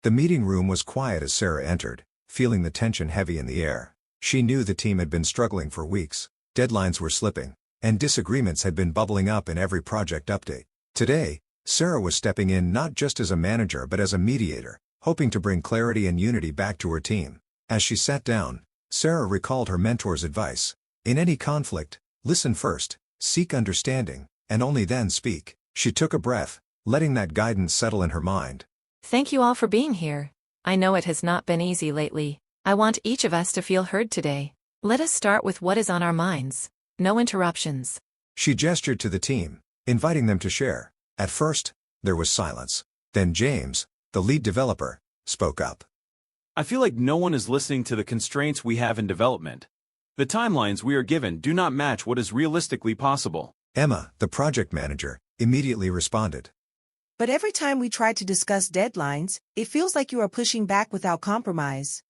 The meeting room was quiet as Sarah entered, feeling the tension heavy in the air. She knew the team had been struggling for weeks, deadlines were slipping, and disagreements had been bubbling up in every project update. Today, Sarah was stepping in not just as a manager but as a mediator, hoping to bring clarity and unity back to her team. As she sat down, Sarah recalled her mentor's advice. In any conflict, listen first, seek understanding, and only then speak. She took a breath, letting that guidance settle in her mind. Thank you all for being here. I know it has not been easy lately. I want each of us to feel heard today. Let us start with what is on our minds. No interruptions. She gestured to the team, inviting them to share. At first, there was silence. Then James, the lead developer, spoke up. I feel like no one is listening to the constraints we have in development. The timelines we are given do not match what is realistically possible. Emma, the project manager, immediately responded. But every time we try to discuss deadlines, it feels like you are pushing back without compromise.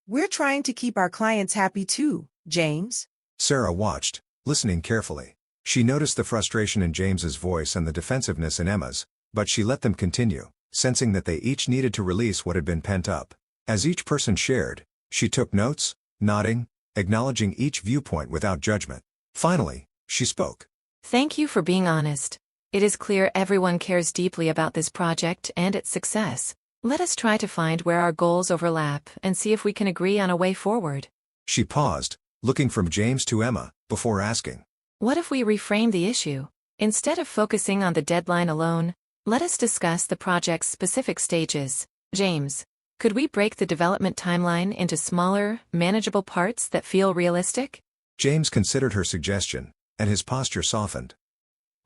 We're trying to keep our clients happy too, James. Sarah watched, listening carefully. She noticed the frustration in James's voice and the defensiveness in Emma's, but she let them continue, sensing that they each needed to release what had been pent up. As each person shared, she took notes, nodding, acknowledging each viewpoint without judgment. Finally, she spoke. Thank you for being honest. It is clear everyone cares deeply about this project and its success. Let us try to find where our goals overlap and see if we can agree on a way forward. She paused, looking from James to Emma, before asking. What if we reframe the issue? Instead of focusing on the deadline alone, let us discuss the project's specific stages. James, could we break the development timeline into smaller, manageable parts that feel realistic? James considered her suggestion, and his posture softened.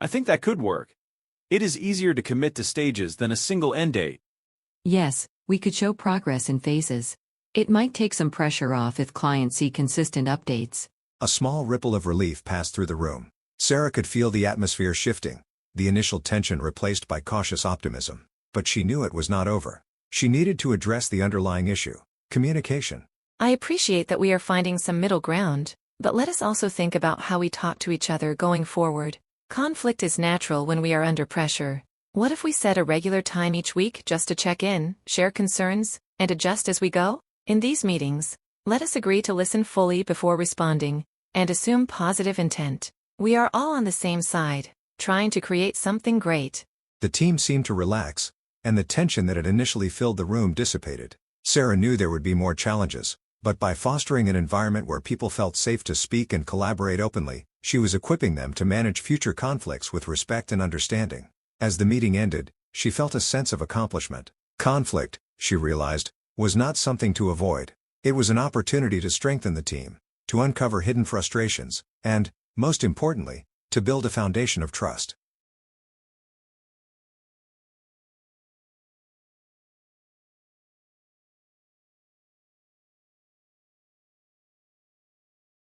I think that could work. It is easier to commit to stages than a single end date. Yes, we could show progress in phases. It might take some pressure off if clients see consistent updates. A small ripple of relief passed through the room. Sarah could feel the atmosphere shifting, the initial tension replaced by cautious optimism. But she knew it was not over. She needed to address the underlying issue: communication. I appreciate that we are finding some middle ground, but let us also think about how we talk to each other going forward. Conflict is natural when we are under pressure. What if we set a regular time each week just to check in, share concerns, and adjust as we go? In these meetings, let us agree to listen fully before responding, and assume positive intent. We are all on the same side, trying to create something great. The team seemed to relax, and the tension that had initially filled the room dissipated. Sarah knew there would be more challenges, but by fostering an environment where people felt safe to speak and collaborate openly, she was equipping them to manage future conflicts with respect and understanding. As the meeting ended, she felt a sense of accomplishment. Conflict, she realized, was not something to avoid. It was an opportunity to strengthen the team, to uncover hidden frustrations, and, most importantly, to build a foundation of trust.